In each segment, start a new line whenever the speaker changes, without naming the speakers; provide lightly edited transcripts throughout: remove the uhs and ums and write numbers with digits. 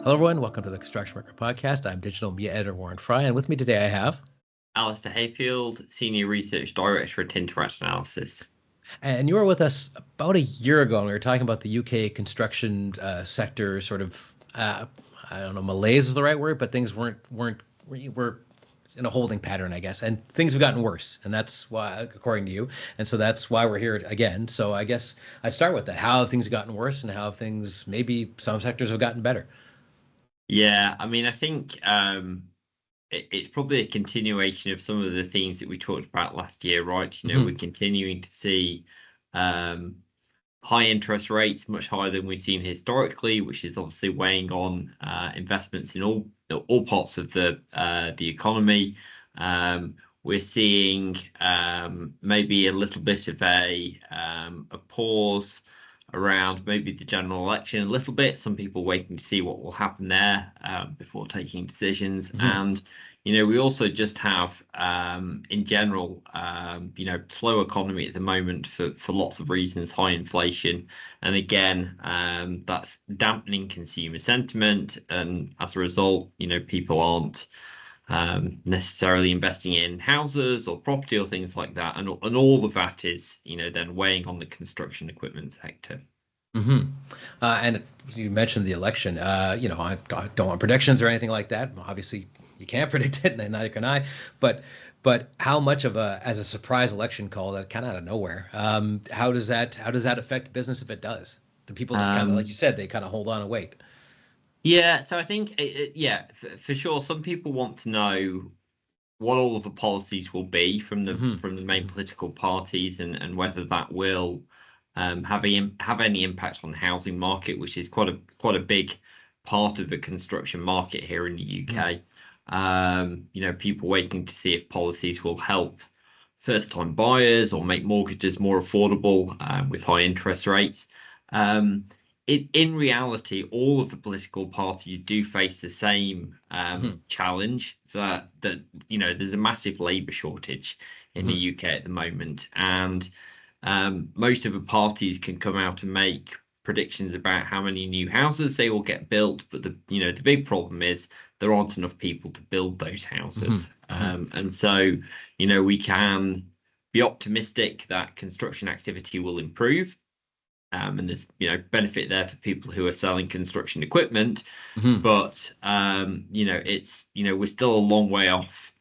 Hello, everyone. Welcome to the Construction Worker Podcast. I'm digital media editor Warren Fry, and with me today I have.
Alistair Hayfield, Senior Research Director at Interact Analysis.
And you were with us about a year ago, and we were talking about the UK construction sector sort of, I don't know, malaise is the right word, but things were in a holding pattern, I guess, and things have gotten worse, and that's why, according to you, and so that's why we're here again. So I guess I start with that: how have things gotten worse, and how have things, maybe some sectors have gotten better?
Yeah, I mean, I think it's probably a continuation of some of the themes that we talked about last year, right? We're continuing to see um, high interest rates, much higher than we've seen historically, which is obviously weighing on investments in all parts of the economy. We're seeing maybe a little bit of a pause around maybe the general election a little bit. Some people waiting to see what will happen there before taking decisions. And we also just have, in general, slow economy at the moment for lots of reasons, high inflation. And again, that's dampening consumer sentiment. And as a result, people aren't necessarily investing in houses or property or things like that. And all of that is, then weighing on the construction equipment sector.
And you mentioned the election. I don't want predictions or anything like that. Obviously, you can't predict it, and neither can I. But how much of as a surprise election call that kind of out of nowhere? How does that affect business if it does? Do people just kind of, like you said, they kind of hold on and wait?
Yeah, so I think, yeah, for sure, some people want to know what all of the policies will be from the main political parties, and whether that will have any impact on the housing market, which is quite a big part of the construction market here in the UK. People waiting to see if policies will help first-time buyers or make mortgages more affordable with high interest rates. In reality, all of the political parties do face the same challenge that there's a massive labour shortage in the UK at the moment, and most of the parties can come out and make predictions about how many new houses they will get built, but the big problem is there aren't enough people to build those houses. And so we can be optimistic that construction activity will improve. And there's benefit there for people who are selling construction equipment, but it's we're still a long way off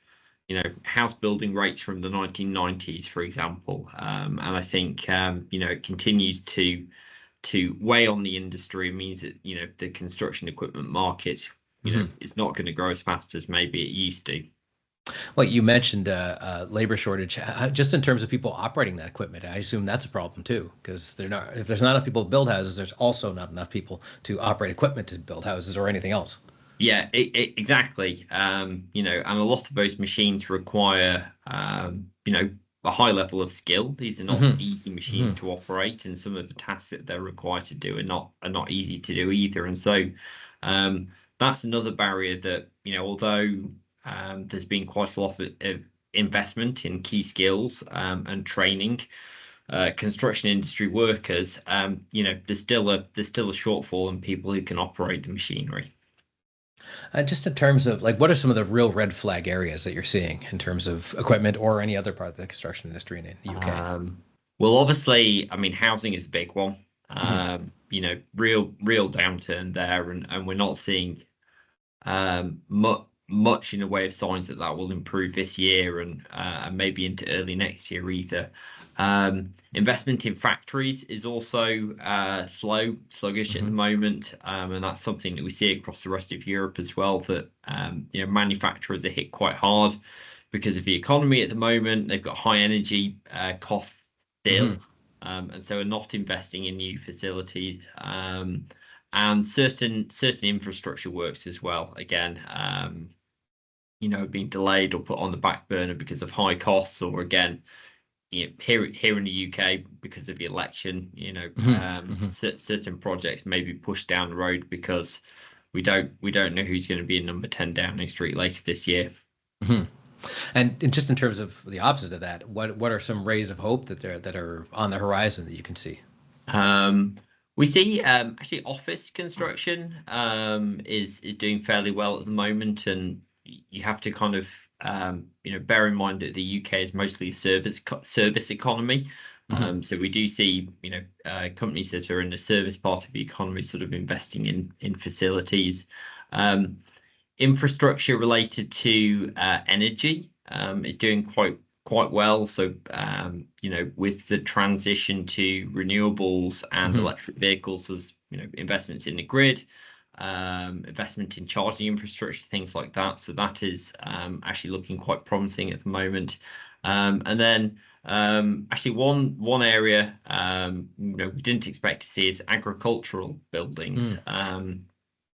house building rates from the 1990s, for example. And I think it continues to weigh on the industry. It means that the construction equipment market is not going to grow as fast as maybe it used to.
Well, you mentioned labor shortage. Just in terms of people operating that equipment, I assume that's a problem too, because if there's not enough people to build houses, there's also not enough people to operate equipment to build houses or anything else.
Yeah, exactly. And a lot of those machines require a high level of skill. These are not easy machines to operate, and some of the tasks that they're required to do are not easy to do either. And so that's another barrier that although there's been quite a lot of investment in key skills and training construction industry workers. There's still a shortfall in people who can operate the machinery.
Just in terms of what are some of the real red flag areas that you're seeing in terms of equipment or any other part of the construction industry in the UK?
Well, obviously, I mean, housing is a big one. Real downturn there, and we're not seeing much in the way of signs that will improve this year and maybe into early next year either. Investment in factories is also sluggish at the moment, and that's something that we see across the rest of Europe as well, that manufacturers are hit quite hard because of the economy at the moment. They've got high energy costs still, and so are not investing in new facilities, and certain infrastructure works as well, again, being delayed or put on the back burner because of high costs, or again, here in the UK because of the election, certain projects may be pushed down the road because we don't know who's going to be in number 10 Downing Street later this year.
And just in terms of the opposite of that, what are some rays of hope that are on the horizon that you can see?
We see actually office construction is doing fairly well at the moment, and you have to kind of bear in mind that the UK is mostly a service economy.
Hmm.
So we do see companies that are in the service part of the economy sort of investing in facilities. Um, Infrastructure related to energy is doing quite well. So with the transition to renewables and
Hmm.
electric vehicles, there's investments in the grid, investment in charging infrastructure, things like that. So that is actually looking quite promising at the moment. And then actually one area we didn't expect to see is agricultural buildings.
Mm.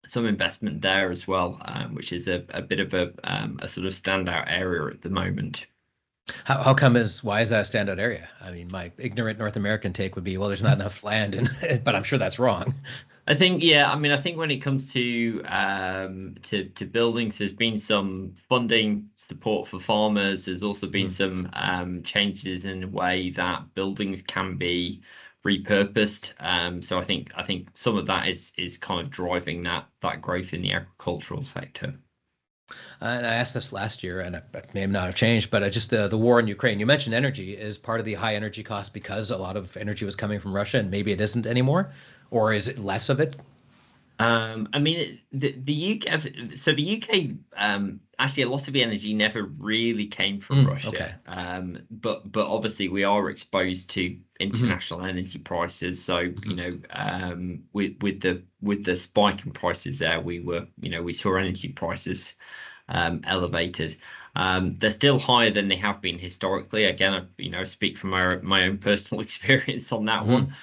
Some investment there as well, which is a bit of a sort of standout area at the moment.
How come is why is that a standout area? I mean, my ignorant North American take would be, well, there's not enough land, and but I'm sure that's wrong.
I think, yeah, I mean, I think when it comes to buildings, there's been some funding support for farmers. There's also been
Mm.
some changes in the way that buildings can be repurposed. So I think some of that is kind of driving that growth in the agricultural sector.
And I asked this last year, and it may not have changed, but I just the war in Ukraine. You mentioned energy is part of the high energy cost because a lot of energy was coming from Russia, and maybe it isn't anymore, or is it less of it?
I mean, the UK, so the UK, actually a lot of the energy never really came from
Mm, okay.
Russia. But obviously we are exposed to
Hmm.
international energy prices. So,
Hmm.
with the spike in prices there, we saw energy prices elevated. They're still higher than they have been historically. Again, speak from my own personal experience on that
Hmm.
one.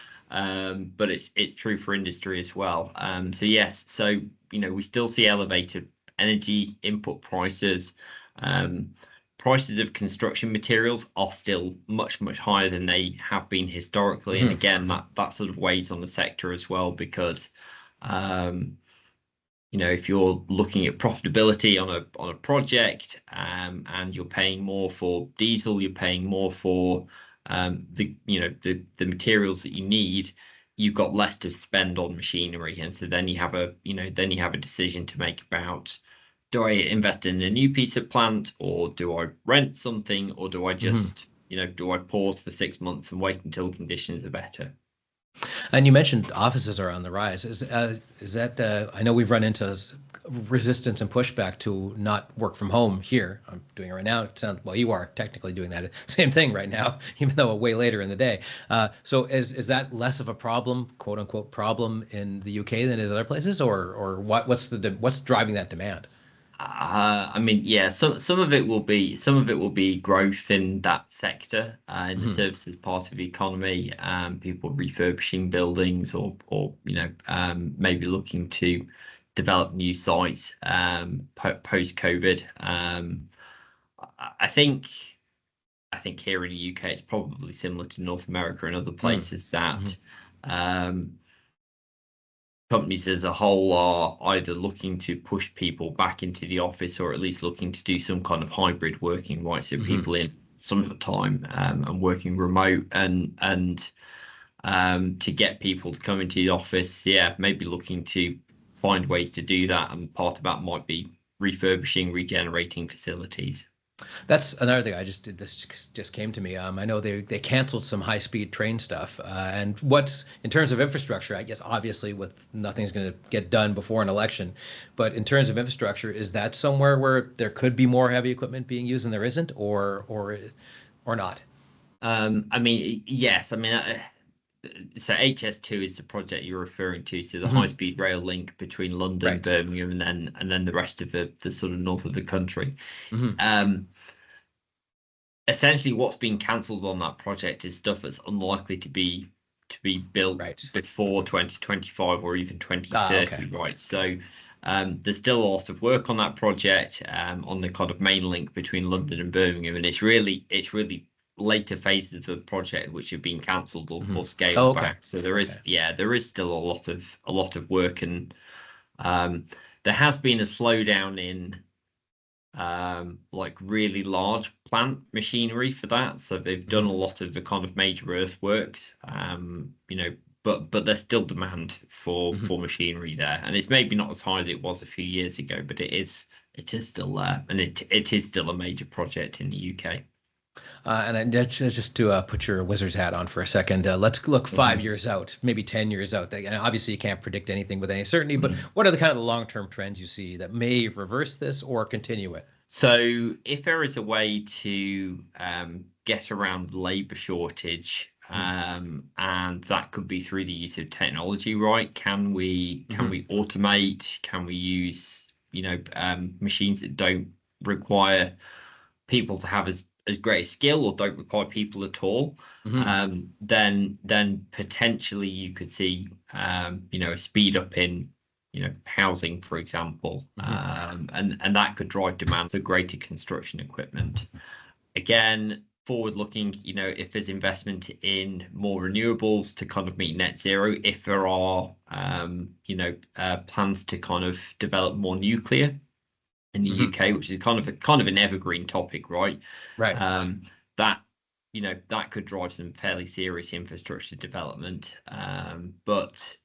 But it's true for industry as well. So yes, so we still see elevated energy input prices. Um, Prices of construction materials are still much higher than they have been historically, and
Hmm.
again, that sort of weighs on the sector as well because um, if you're looking at profitability on a project, and you're paying more for diesel, you're paying more for the materials that you need, you've got less to spend on machinery, and so then you have a decision to make about, do I invest in a new piece of plant, or do I rent something, or do I
Hmm.
just do I pause for 6 months and wait until conditions are better?
And you mentioned offices are on the rise. Is that I know we've run into resistance and pushback to not work from home here. I'm doing it right now. It sounds well, you are technically doing that same thing right now, even though way later in the day. So is that less of a problem, quote unquote, problem in the UK than it is other places, or what's driving that demand?
I mean, yeah, some of it will be growth in that sector, in the
Hmm.
services part of the economy, people refurbishing buildings, or maybe looking to develop new sites post COVID. I think here in the UK it's probably similar to North America and other
Hmm.
places
Hmm.
that um, companies as a whole are either looking to push people back into the office, or at least looking to do some kind of hybrid working, right? So
Hmm.
people in some of the time, and working remote, and to get people to come into the office, yeah, maybe looking to find ways to do that. And part of that might be refurbishing, regenerating facilities.
That's another thing I just did. This just came to me. I know they canceled some high speed train stuff. And what's in terms of infrastructure, I guess obviously with nothing's going to get done before an election, but in terms of infrastructure, is that somewhere where there could be more heavy equipment being used and there isn't, or not?
I mean, yes, I mean, so HS2 is the project you're referring to, so the
Hmm.
high-speed rail link between London,
Right.
Birmingham, and then the rest of the sort of north of the country.
Hmm.
Um, Essentially, what's been cancelled on that project is stuff that's unlikely to be built
Right.
before 2025 or even
Ah, okay.
2030, right? So there's still a lot of work on that project, on the kind of main link between London and Birmingham, and it's really later phases of the project which have been cancelled, or,
Hmm.
or
Oh,
scaled
okay.
back. So there
Okay.
is, yeah, there is still a lot of work, and um, there has been a slowdown in like really large plant machinery for that. So they've done a
Hmm.
lot of the kind of major earthworks, but there's still demand for machinery there, and it's maybe not as high as it was a few years ago, but it is still there, and it is still a major project in the UK.
Just to put your wizard's hat on for a second, let's look 5 years out, maybe 10 years out. And obviously, you can't predict anything with any certainty, but what are the kind of the long-term trends you see that may reverse this or continue it?
So if there is a way to get around labor shortage, and that could be through the use of technology, right? Can we automate? Can we use machines that don't require people to have as great a skill or don't require people at all? Then potentially you could see a speed up in housing, for example, and that could drive demand for greater construction equipment. Again, forward looking, if there's investment in more renewables to kind of meet net zero, if there are plans to kind of develop more nuclear in the UK, which is kind of an evergreen topic, right? That could drive some fairly serious infrastructure development. But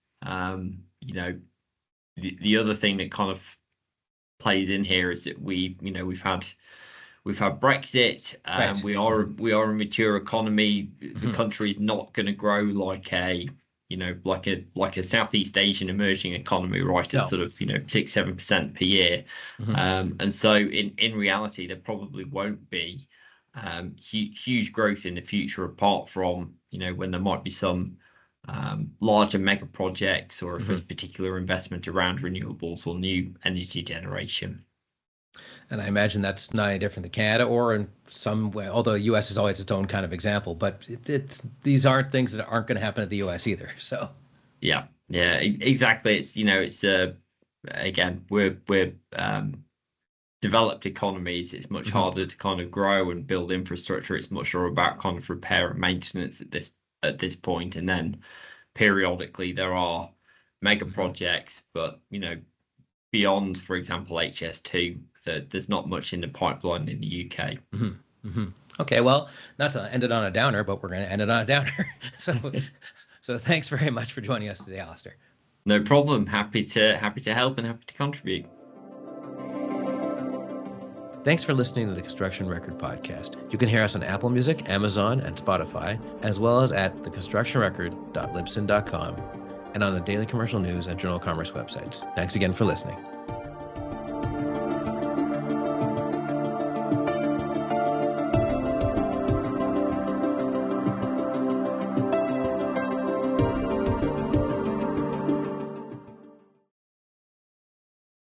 the other thing that kind of plays in here is that we've had Brexit.
Right.
We are a mature economy. The country is not going to grow like a Southeast Asian emerging economy, right? At sort of 6-7% per year. And so in reality, there probably won't be huge growth in the future, apart from when there might be some larger mega projects, or if there's particular investment around renewables or new energy generation.
And I imagine that's not any different than Canada, or in some way, although the U.S. is always its own kind of example, but these aren't things that aren't going to happen at the U.S. either. So
yeah, exactly. It's again, we're developed economies. It's much harder to kind of grow and build infrastructure. It's much more about kind of repair and maintenance at this point, and then periodically there are mega projects, but beyond, for example, HS2, there's not much in the pipeline in the UK.
Okay, well, not to end it on a downer, but we're going to end it on a downer. So thanks very much for joining us today, Alistair.
No problem. Happy to help and happy to contribute.
Thanks for listening to the Construction Record Podcast. You can hear us on Apple Music, Amazon, and Spotify, as well as at theconstructionrecord.libsyn.com and on the Daily Commercial News and Journal of Commerce websites. Thanks again for listening.